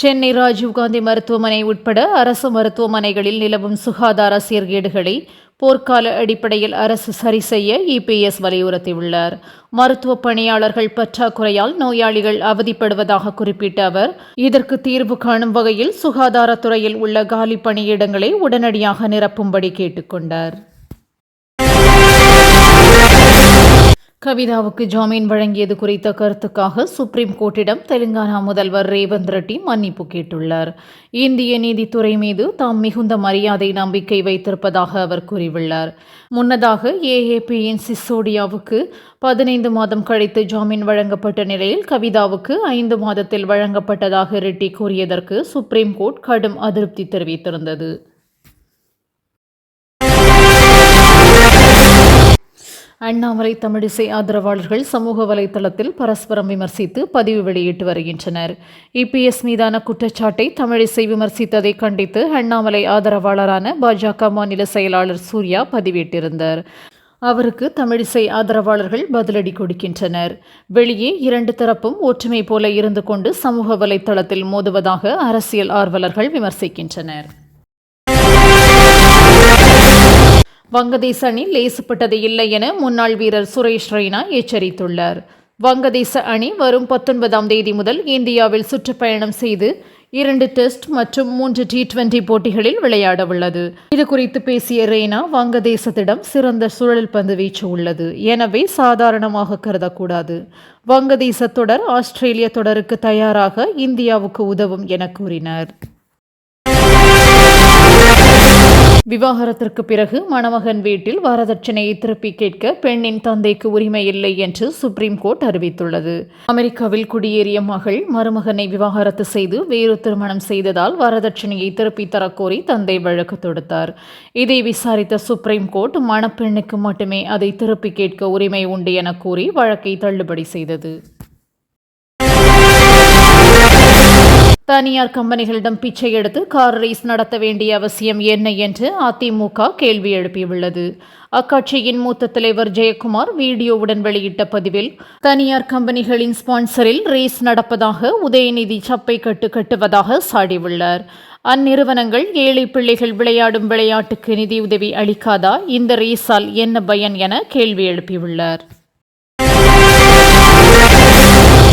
சென்னை ராஜீவ்காந்தி மருத்துவமனை உட்பட அரசு மருத்துவமனைகளில் நிலவும் சுகாதார சீர்கேடுகளை போர்க்கால அடிப்படையில் அரசு சரி செய்ய இபிஎஸ் வலியுறுத்தியுள்ளார். மருத்துவ பணியாளர்கள் பற்றாக்குறையால் நோயாளிகள் அவதிப்படுவதாக குறிப்பிட்ட அவர், இதற்கு தீர்வு காணும் வகையில் சுகாதாரத்துறையில் உள்ள காலி பணியிடங்களை உடனடியாக நிரப்பும்படி கேட்டுக்கொண்டார். கவிதாவுக்கு ஜாமீன் வழங்கியது குறித்த கருத்துக்காக சுப்ரீம் கோர்ட்டிடம் தெலுங்கானா முதல்வர் ரேவந்த் ரெட்டி மன்னிப்பு கேட்டுள்ளார். இந்திய நீதித்துறை மீது தாம் மிகுந்த மரியாதை நம்பிக்கை வைத்திருப்பதாக அவர் கூறியுள்ளார். முன்னதாக ஏஏபியின் சிசோடியாவுக்கு 15 மாதம் கழித்து ஜாமீன் வழங்கப்பட்ட நிலையில் கவிதாவுக்கு 5 மாதத்தில் வழங்கப்பட்டதாக ரெட்டி கூறியதற்கு சுப்ரீம் கோர்ட் கடும் அதிருப்தி தெரிவித்திருந்தது. அண்ணாமலை தமிழிசை ஆதரவாளர்கள் சமூக வலைதளத்தில் பரஸ்பரம் விமர்சித்து பதிவு வெளியிட்டு வருகின்றனர். இபிஎஸ் மீதான குற்றச்சாட்டை தமிழிசை விமர்சித்ததை கண்டித்து அண்ணாமலை ஆதரவாளரான பாஜக மாநில செயலாளர் சூர்யா பதிவிட்டிருந்தார். அவருக்கு தமிழிசை ஆதரவாளர்கள் பதிலடி கொடுக்கின்றனர். வெளியே 2 தரப்பும் ஒற்றுமை போல இருந்து கொண்டு சமூக வலைதளத்தில் மோதுவதாக அரசியல் ஆர்வலர்கள் விமர்சிக்கின்றனர். வங்கதேச அணி லேசுப்பட்டது இல்லை என முன்னாள் வீரர் சுரேஷ் ரெய்னா எச்சரித்துள்ளார். வங்கதேச அணி வரும் 19ஆம் தேதி முதல் இந்தியாவில் சுற்றுப்பயணம் செய்து 2 டெஸ்ட் மற்றும் 3 T20 போட்டிகளில் விளையாட உள்ளது. இதுகுறித்து பேசிய ரெய்னா, வங்கதேசத்திடம் சிறந்த சுழல் பந்து வீச்சு உள்ளது, எனவே சாதாரணமாக கருதக்கூடாது. வங்கதேச தொடர் ஆஸ்திரேலிய தொடருக்கு தயாராக இந்தியாவுக்கு உதவும் என கூறினார். விவாகரத்திற்கு பிறகு மணமகன் வீட்டில் வரதட்சணையை திருப்பி கேட்க பெண்ணின் தந்தைக்கு உரிமை இல்லை என்று சுப்ரீம் கோர்ட் அறிவித்துள்ளது. அமெரிக்காவில் குடியேறிய மகள் மருமகனை விவாகரத்து செய்து வேறு திருமணம் செய்ததால் வரதட்சணையை திருப்பி தரக்கோரி தந்தை வழக்கு தொடுத்தார். இதை விசாரித்த சுப்ரீம் கோர்ட் மணப்பெண்ணுக்கு மட்டுமே அதை திருப்பி கேட்க உரிமை உண்டு என கூறி வழக்கை தள்ளுபடி செய்தது. தனியார் கம்பெனிகளிடம் பிச்சை எடுத்து கார் ரேஸ் நடத்த வேண்டிய அவசியம் என்ன என்று அதிமுக கேள்வி எழுப்பியுள்ளது. அக்கட்சியின் மூத்த தலைவர் ஜெயக்குமார் வீடியோவுடன் வெளியிட்ட பதிவில், தனியார் கம்பெனிகளின் ஸ்பான்சரில் ரேஸ் நடப்பதாக உதயநிதி சப்பை கட்டுவதாக சாடியுள்ளார். அந்நிறுவனங்கள் ஏழை பிள்ளைகள் விளையாடும் விளையாட்டுக்கு நிதியுதவி அளிக்காதா? இந்த ரேஸால் என்ன பயன் என கேள்வி எழுப்பியுள்ளார்.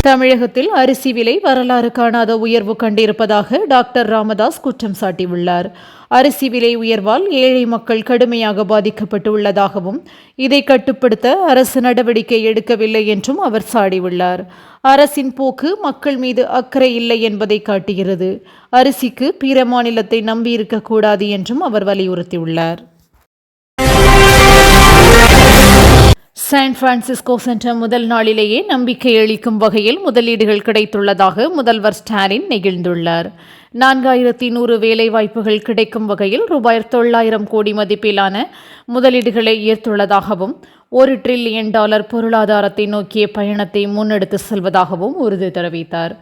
தமிழகத்தில் அரிசி விலை வரலாறு காணாத உயர்வு கண்டிருப்பதாக டாக்டர் ராமதாஸ் குற்றம் சாட்டியுள்ளார். அரிசி விலை உயர்வால் ஏழை மக்கள் கடுமையாக பாதிக்கப்பட்டுள்ளதாகவும் இதை கட்டுப்படுத்த அரசு நடவடிக்கை எடுக்கவில்லை என்றும் அவர் சாடியுள்ளார். அரசின் போக்கு மக்கள் மீது அக்கறை இல்லை என்பதை காட்டுகிறது. அரிசிக்கு பிற மாநிலத்தை நம்பியிருக்கக்கூடாது என்றும் அவர் வலியுறுத்தியுள்ளார். சான் பிரான்சிஸ்கோ சென்ற முதல் நாளிலேயே நம்பிக்கை அளிக்கும் வகையில் முதலீடுகள் கிடைத்துள்ளதாக முதல்வர் ஸ்டாலின் நெகிழ்ந்துள்ளார். 4100 வேலைவாய்ப்புகள் கிடைக்கும் வகையில் ரூபாய் 900 கோடி மதிப்பிலான முதலீடுகளை ஈர்த்துள்ளதாகவும் $1 டிரில்லியன் பொருளாதாரத்தை நோக்கிய பயணத்தை முன்னெடுத்து செல்வதாகவும் உறுதி தெரிவித்தார்.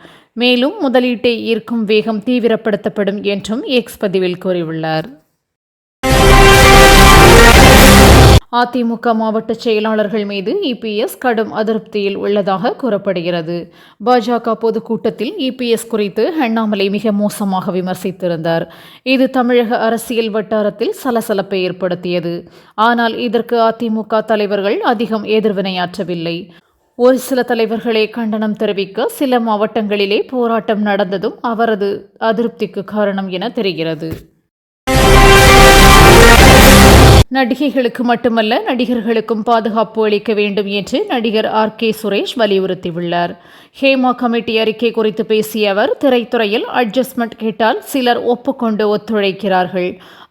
மேலும் முதலீட்டை ஈர்க்கும் வேகம் தீவிரப்படுத்தப்படும் என்றும் எக்ஸ் பதிவில் கூறியுள்ளார். அதிமுக மாவட்ட செயலாளர்கள் மீது இபிஎஸ் கடும் அதிருப்தியில் உள்ளதாக கூறப்படுகிறது. பாஜக பொதுக்கூட்டத்தில் இபிஎஸ் குறித்து அண்ணாமலை மிக மோசமாக விமர்சித்திருந்தார். இது தமிழக அரசியல் வட்டாரத்தில் சலசலப்பை ஏற்படுத்தியது. ஆனால் இதற்கு அதிமுக தலைவர்கள் அதிகம் எதிர்வினையாற்றவில்லை. ஒரு சில தலைவர்களே கண்டனம் தெரிவிக்க சில மாவட்டங்களிலே போராட்டம் நடந்ததும் அவரது அதிருப்திக்கு காரணம் என தெரிகிறது. நடிகைகளுக்கு மட்டுமல்ல, நடிகர்களுக்கும் பாதுகாப்பு அளிக்க வேண்டும் என்று நடிகர் RK சுரேஷ் வலியுறுத்தியுள்ளார். ஹேமா கமிட்டி அறிக்கை குறித்து பேசிய அவர், திரைத்துறையில் அட்ஜஸ்ட்மெண்ட் கேட்டால் சிலர் ஒப்புக்கொண்டு ஒத்துழைக்கிறார்கள்,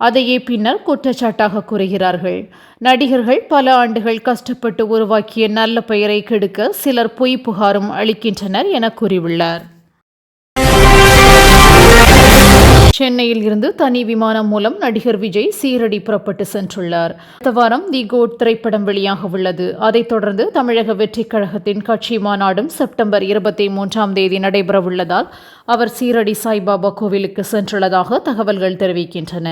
அதையே பின்னர் குற்றச்சாட்டாக கூறுகிறார்கள். நடிகர்கள் பல ஆண்டுகள் கஷ்டப்பட்டு உருவாக்கிய நல்ல பெயரை கெடுக்க சிலர் பொய் புகாரும் அளிக்கின்றனர் என கூறியுள்ளார். சென்னையில் இருந்து தனி விமானம் மூலம் நடிகர் விஜய் சீரடி புறப்பட்டு சென்றுள்ளார். அடுத்த வாரம் தி கோட் திரைப்படம் வெளியாக உள்ளது. அதைத் தொடர்ந்து தமிழக வெற்றிக் கழகத்தின் கட்சி மாநாடும் செப்டம்பர் 23ஆம் தேதி நடைபெறவுள்ளதால் அவர் சீரடி சாய்பாபா கோவிலுக்கு சென்றுள்ளதாக தகவல்கள் தெரிவிக்கின்றன.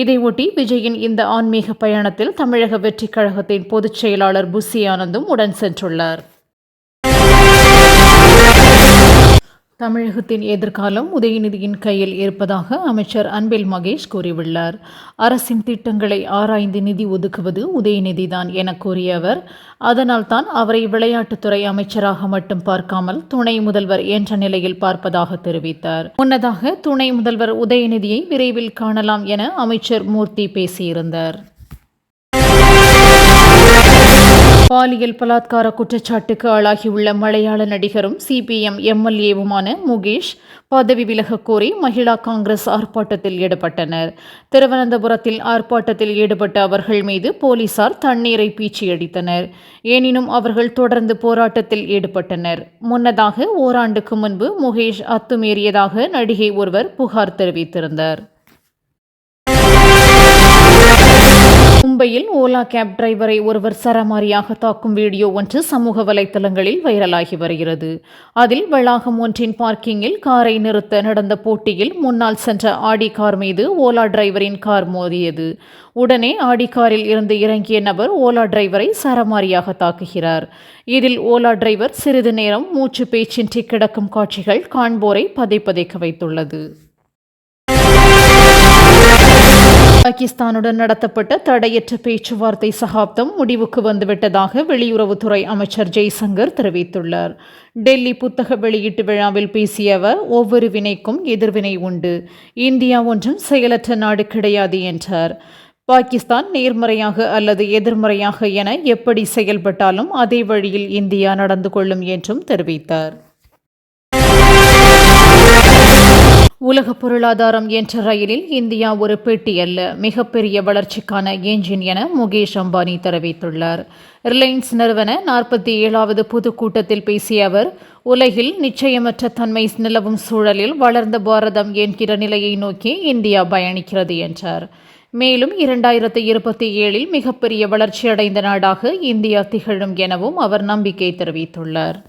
இதையொட்டி விஜயின் இந்த ஆன்மீக பயணத்தில் தமிழக வெற்றிக் கழகத்தின் பொதுச் செயலாளர் புசி ஆனந்தும் உடன் சென்றுள்ளார். தமிழகத்தின் எதிர்காலம் உதயநிதியின் கையில் இருப்பதாக அமைச்சர் அன்பில் மகேஷ் கூறியுள்ளார். அரசின் திட்டங்களை ஆராய்ந்து நிதி ஒதுக்குவது உதயநிதிதான் என கூறிய அவர், அதனால்தான் அவரை விளையாட்டுத்துறை அமைச்சராக மட்டும் பார்க்காமல் துணை முதல்வர் என்ற நிலையில் பார்ப்பதாக தெரிவித்தார். முன்னதாக துணை முதல்வர் உதயநிதியை விரைவில் காணலாம் என அமைச்சர் மூர்த்தி பேசியிருந்தார். பாலியல் பலாத்கார குற்றச்சாட்டுக்கு ஆளாகியுள்ள மலையாள நடிகரும் சிபிஎம் எம்எல்ஏவுமான முகேஷ் பதவி விலகக் கோரி மகிழா காங்கிரஸ் ஆர்ப்பாட்டத்தில் ஈடுபட்டனர். திருவனந்தபுரத்தில் ஆர்ப்பாட்டத்தில் ஈடுபட்ட அவர்கள் மீது போலீசார் தண்ணீரை பீச்சியடித்தனர். எனினும் அவர்கள் தொடர்ந்து போராட்டத்தில் ஈடுபட்டனர். முன்னதாக ஓராண்டுக்கு முன்பு முகேஷ் அத்துமீறியதாக நடிகை ஒருவர் புகார் தெரிவித்திருந்தார். மும்பையில் ஓலா கேப் டிரைவரை ஒருவர் சரமாரியாக தாக்கும் வீடியோ ஒன்று சமூக வலைதளங்களில் வைரலாகி வருகிறது. அதில் வளாகம் ஒன்றின் பார்க்கிங்கில் காரை நிறுத்த நடந்த போட்டியில் முன்னால் சென்ற ஆடி கார் மீது ஓலா டிரைவரின் கார் மோதியது. உடனே ஆடி காரில் இருந்து இறங்கிய நபர் ஓலா டிரைவரை சரமாரியாக தாக்குகிறார். இதில் ஓலா டிரைவர் சிறிது நேரம் மூச்சு பேச்சின்றி கிடக்கும் காட்சிகள் காண்போரை பதைப்பதைக்க வைத்துள்ளது. பாகிஸ்தானுடன் நடத்தப்பட்ட தடையற்ற பேச்சுவார்த்தை சகாப்தம் முடிவுக்கு வந்துவிட்டதாக வெளியுறவுத்துறை அமைச்சர் ஜெய்சங்கர் தெரிவித்துள்ளார். டெல்லி புத்தக வெளியீட்டு விழாவில் பேசிய அவர், ஒவ்வொரு வினைக்கும் எதிர்வினை உண்டு, இந்தியா ஒன்றும் செயலற்ற நாடு கிடையாது என்றார். பாகிஸ்தான் நேர்மறையாக அல்லது எதிர்மறையாக என எப்படி செயல்பட்டாலும் அதே வழியில் இந்தியா நடந்து கொள்ளும் என்றும் தெரிவித்தார். உலக பொருளாதாரம் என்ற ரயிலில் இந்தியா ஒரு பெட்டி அல்ல, மிகப்பெரிய வளர்ச்சிக்கான என்ஜின் என முகேஷ் அம்பானி தெரிவித்துள்ளார். ரிலையன்ஸ் நிறுவன 47வது பொதுக்கூட்டத்தில் பேசிய அவர், உலகில் நிச்சயமற்ற தன்மை நிலவும் சூழலில் வளர்ந்த பாரதம் என்கிற நிலையை நோக்கி இந்தியா பயணிக்கிறது என்றார். மேலும் 2027 மிகப்பெரிய வளர்ச்சியடைந்த நாடாக இந்தியா திகழும் எனவும் அவர் நம்பிக்கை தெரிவித்துள்ளார்.